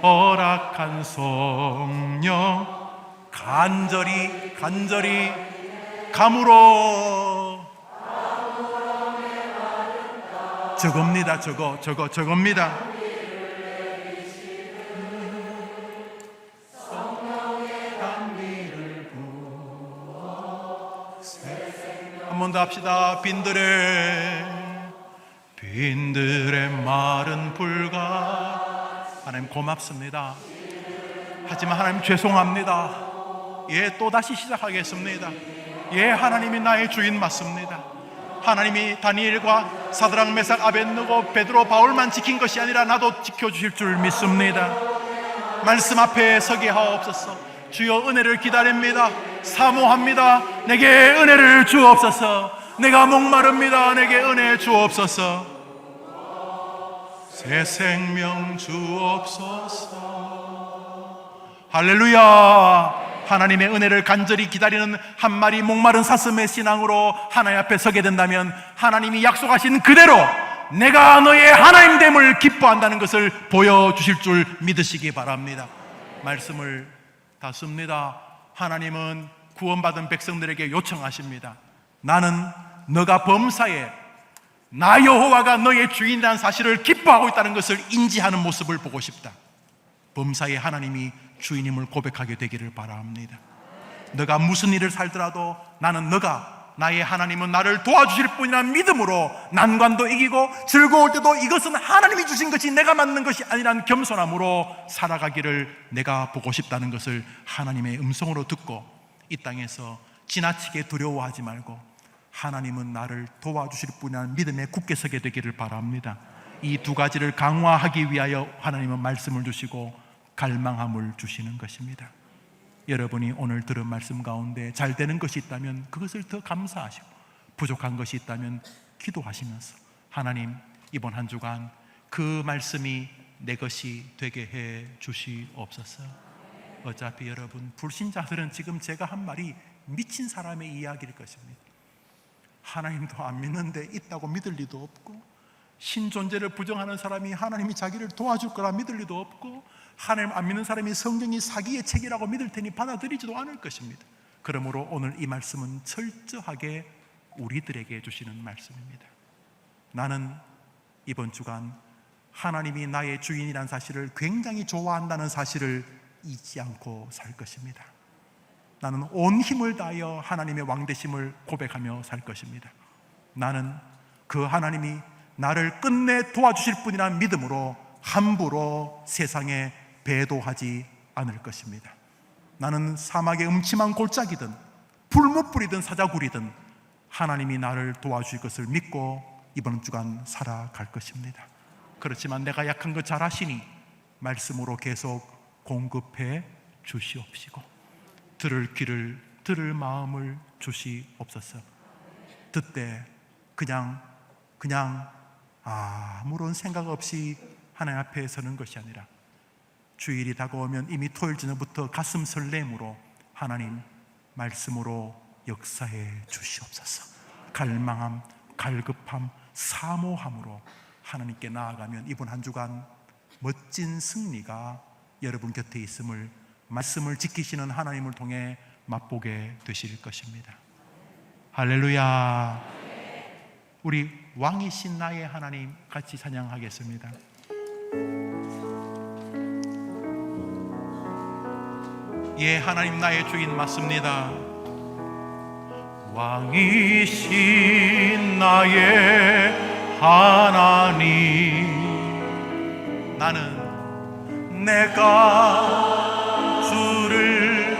허락한 성령 간절히 감으로 저겁니다. 저겁니다. 한 번 더 합시다. 빈들의 마른 불과. 하나님 고맙습니다. 하지만 하나님 죄송합니다. 또다시 시작하겠습니다. 하나님이 나의 주인 맞습니다. 하나님이 다니엘과 사드락 메삭 아벳느고 베드로 바울만 지킨 것이 아니라 나도 지켜주실 줄 믿습니다. 말씀 앞에 서게 하옵소서. 주여, 은혜를 기다립니다. 사모합니다. 내게 은혜를 주옵소서. 내가 목마릅니다. 내게 은혜 주옵소서. 새 생명 주옵소서. 할렐루야. 하나님의 은혜를 간절히 기다리는 한 마리 목마른 사슴의 신앙으로 하나님 앞에 서게 된다면 하나님이 약속하신 그대로 내가 너의 하나님됨을 기뻐한다는 것을 보여주실 줄 믿으시기 바랍니다. 말씀을 다 씁니다. 하나님은 구원받은 백성들에게 요청하십니다. 나는 너가 범사에 나 여호와가 너의 주인이라는 사실을 기뻐하고 있다는 것을 인지하는 모습을 보고 싶다. 범사에 하나님이 주인임을 고백하게 되기를 바랍니다. 너가 무슨 일을 살더라도 나는 너가 나의 하나님은 나를 도와주실 뿐이라는 믿음으로 난관도 이기고 즐거울 때도 이것은 하나님이 주신 것이 내가 만든 것이 아니라는 겸손함으로 살아가기를 내가 보고 싶다는 것을 하나님의 음성으로 듣고 이 땅에서 지나치게 두려워하지 말고 하나님은 나를 도와주실 뿐이라는 믿음에 굳게 서게 되기를 바랍니다. 이 두 가지를 강화하기 위하여 하나님은 말씀을 주시고 갈망함을 주시는 것입니다. 여러분이 오늘 들은 말씀 가운데 잘 되는 것이 있다면 그것을 더 감사하시고 부족한 것이 있다면 기도하시면서 하나님, 이번 한 주간 그 말씀이 내 것이 되게 해 주시옵소서. 어차피 여러분, 불신자들은 지금 제가 한 말이 미친 사람의 이야기일 것입니다. 하나님도 안 믿는데 있다고 믿을 리도 없고, 신존재를 부정하는 사람이 하나님이 자기를 도와줄 거라 믿을 리도 없고, 하나님 안 믿는 사람이 성경이 사기의 책이라고 믿을 테니 받아들이지도 않을 것입니다. 그러므로 오늘 이 말씀은 철저하게 우리들에게 주시는 말씀입니다. 나는 이번 주간 하나님이 나의 주인이라는 사실을 굉장히 좋아한다는 사실을 잊지 않고 살 것입니다. 나는 온 힘을 다하여 하나님의 왕되심을 고백하며 살 것입니다. 나는 그 하나님이 나를 끝내 도와주실 분이라는 믿음으로 함부로 세상에 배도하지 않을 것입니다. 나는 사막의 음침한 골짜기든 불못불이든 사자굴이든 하나님이 나를 도와주실 것을 믿고 이번 주간 살아갈 것입니다. 그렇지만 내가 약한 것 잘 아시니 말씀으로 계속 공급해 주시옵시고 들을 귀를 들을 마음을 주시옵소서. 듣되 그냥 아무런 생각 없이 하나님 앞에 서는 것이 아니라 주일이 다가오면 이미 토요일 저녁부터 가슴 설렘으로 하나님 말씀으로 역사해 주시옵소서. 갈망함, 갈급함, 사모함으로 하나님께 나아가면 이번 한 주간 멋진 승리가 여러분 곁에 있음을, 말씀을 지키시는 하나님을 통해 맛보게 되실 것입니다. 할렐루야. 우리 왕이신 나의 하나님 같이 찬양하겠습니다. 예, 하나님 나의 주인 맞습니다. 왕이신 나의 하나님, 나는 내가 주를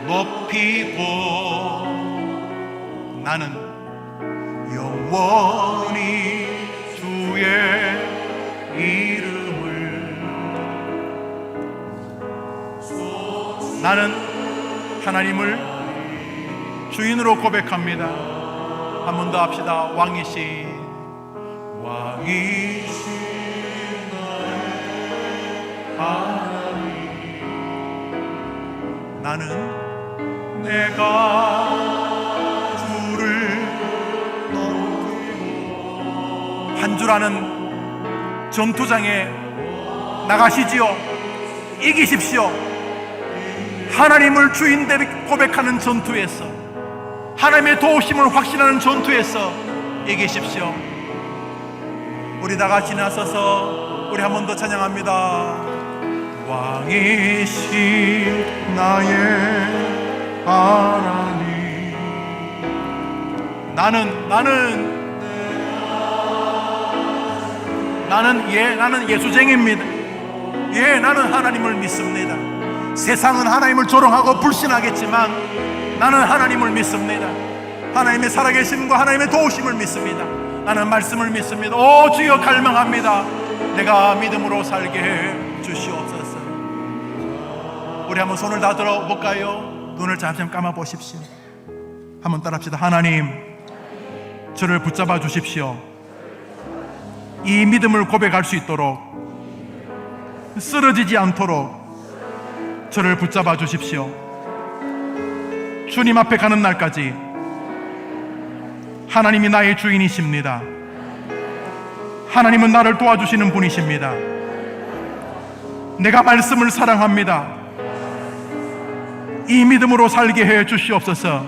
높이고 나는 영원히 주의 이름을, 나는 하나님을 주인으로 고백합니다. 한 번 더 합시다. 왕이신 하나님, 나는 내가 주를 높이고 한 주라는 전투장에 나가시지요. 이기십시오. 하나님을 주인 대비 고백하는 전투에서, 하나님의 도우심을 확신하는 전투에서 이기십시오. 우리 다 같이 나서서 우리 한 번 더 찬양합니다. 왕이신 나의 하나님, 나는 예수쟁입니다. 예, 나는 하나님을 믿습니다. 세상은 하나님을 조롱하고 불신하겠지만 나는 하나님을 믿습니다. 하나님의 살아계심과 하나님의 도우심을 믿습니다. 나는 말씀을 믿습니다. 오 주여 갈망합니다. 내가 믿음으로 살게 해 주시옵소서. 우리 한번 손을 다 들어볼까요? 눈을 잠시 감아 보십시오. 한번 따라합시다. 하나님, 저를 붙잡아 주십시오. 이 믿음을 고백할 수 있도록, 쓰러지지 않도록 저를 붙잡아 주십시오. 주님 앞에 가는 날까지 하나님이 나의 주인이십니다. 하나님은 나를 도와주시는 분이십니다. 내가 말씀을 사랑합니다. 이 믿음으로 살게 해 주시옵소서.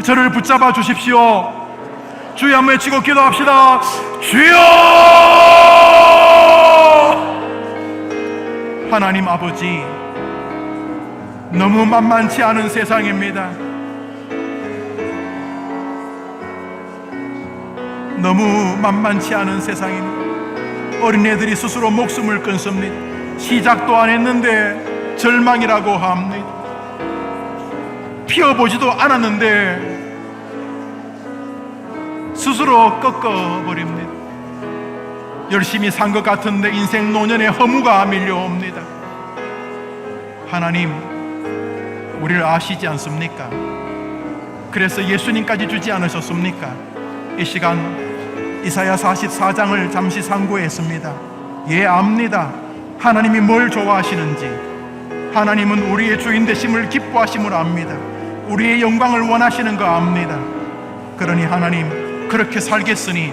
저를 붙잡아 주십시오. 주여 한번 외치고 기도합시다. 주여! 하나님 아버지, 너무 만만치 않은 세상입니다. 너무 만만치 않은 세상입니다. 어린애들이 스스로 목숨을 끊습니다. 시작도 안 했는데 절망이라고 합니다. 피워보지도 않았는데 스스로 꺾어버립니다. 열심히 산 것 같은데 인생 노년의 허무가 밀려옵니다. 하나님, 우리를 아시지 않습니까? 그래서 예수님까지 주지 않으셨습니까? 이 시간 이사야 44장을 잠시 상고했습니다. 예, 압니다. 하나님이 뭘 좋아하시는지. 하나님은 우리의 주인 되심을 기뻐하심을 압니다. 우리의 영광을 원하시는 거 압니다. 그러니 하나님, 그렇게 살겠으니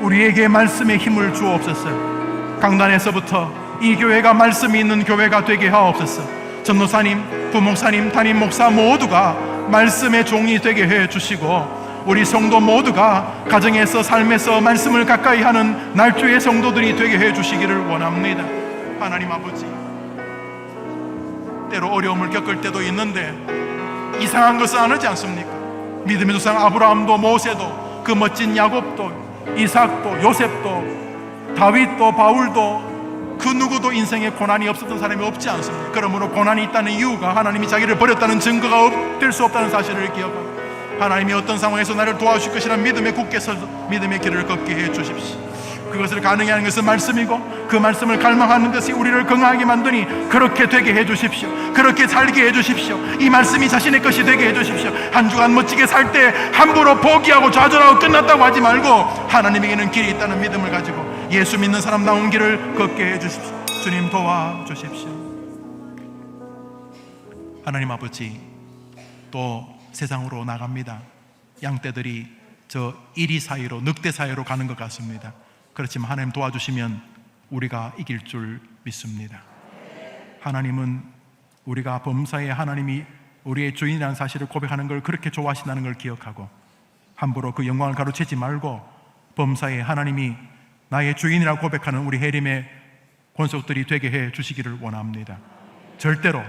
우리에게 말씀의 힘을 주옵소서. 강단에서부터 이 교회가 말씀이 있는 교회가 되게 하옵소서. 전도사님, 부목사님, 담임 목사 모두가 말씀의 종이 되게 해 주시고, 우리 성도 모두가 가정에서 삶에서 말씀을 가까이 하는 날주의 성도들이 되게 해 주시기를 원합니다. 하나님 아버지, 때로 어려움을 겪을 때도 있는데 이상한 것은 안 하지 않습니까? 믿음의 조상 아브라함도 모세도, 그 멋진 야곱도, 이삭도, 요셉도, 다윗도, 바울도, 그 누구도 인생에 고난이 없었던 사람이 없지 않습니까? 그러므로 고난이 있다는 이유가 하나님이 자기를 버렸다는 증거가 될 수 없다는 사실을 기억하고, 하나님이 어떤 상황에서 나를 도와주실 것이라는 믿음에 굳게 서서 믿음의 길을 걷게 해 주십시오. 그것을 가능히 하는 것은 말씀이고, 그 말씀을 갈망하는 것이 우리를 건강하게 만드니 그렇게 되게 해 주십시오. 그렇게 살게 해 주십시오. 이 말씀이 자신의 것이 되게 해 주십시오. 한 주간 멋지게 살 때 함부로 포기하고 좌절하고 끝났다고 하지 말고, 하나님에게는 길이 있다는 믿음을 가지고 예수 믿는 사람다운 길을 걷게 해 주십시오. 주님 도와주십시오. 하나님 아버지, 또 세상으로 나갑니다. 양떼들이 저 이리 사이로, 늑대 사이로 가는 것 같습니다. 그렇지만 하나님 도와주시면 우리가 이길 줄 믿습니다. 하나님은 우리가 범사에 하나님이 우리의 주인이라는 사실을 고백하는 걸 그렇게 좋아하신다는 걸 기억하고, 함부로 그 영광을 가로채지 말고 범사에 하나님이 나의 주인이라고 고백하는 우리 해림의 권속들이 되게 해 주시기를 원합니다. 절대로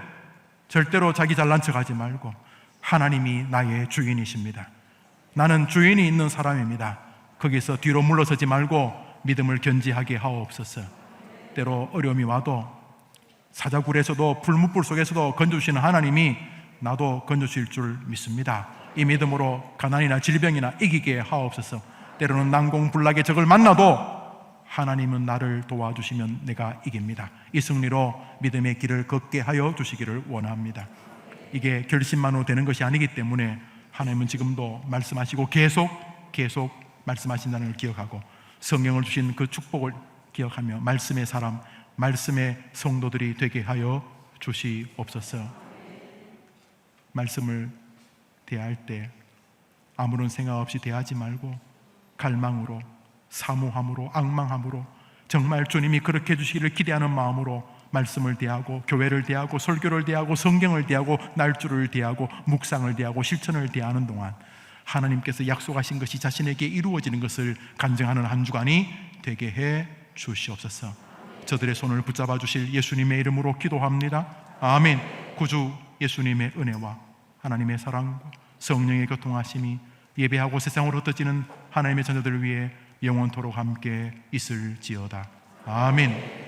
자기 잘난 척하지 말고, 하나님이 나의 주인이십니다. 나는 주인이 있는 사람입니다. 거기서 뒤로 물러서지 말고 믿음을 견지하게 하옵소서. 때로 어려움이 와도 사자굴에서도 불뭇불 속에서도 건져주시는 하나님이 나도 건져주실 줄 믿습니다. 이 믿음으로 가난이나 질병이나 이기게 하옵소서. 때로는 난공불락의 적을 만나도 하나님은 나를 도와주시면 내가 이깁니다. 이 승리로 믿음의 길을 걷게 하여 주시기를 원합니다. 이게 결심만으로 되는 것이 아니기 때문에 하나님은 지금도 말씀하시고 계속 말씀하신다는 걸 기억하고, 성령을 주신 그 축복을 기억하며 말씀의 사람, 말씀의 성도들이 되게 하여 주시옵소서. 말씀을 대할 때 아무런 생각 없이 대하지 말고 갈망으로, 사모함으로, 앙망함으로, 정말 주님이 그렇게 해주시기를 기대하는 마음으로 말씀을 대하고, 교회를 대하고, 설교를 대하고, 성경을 대하고, 날주를 대하고, 묵상을 대하고, 실천을 대하는 동안 하나님께서 약속하신 것이 자신에게 이루어지는 것을 간증하는 한 주간이 되게 해 주시옵소서. 저들의 손을 붙잡아 주실 예수님의 이름으로 기도합니다. 아멘. 구주 예수님의 은혜와 하나님의 사랑과 성령의 교통하심이 예배하고 세상으로 흩어지는 하나님의 자녀들을 위해 영원토록 함께 있을지어다. 아멘.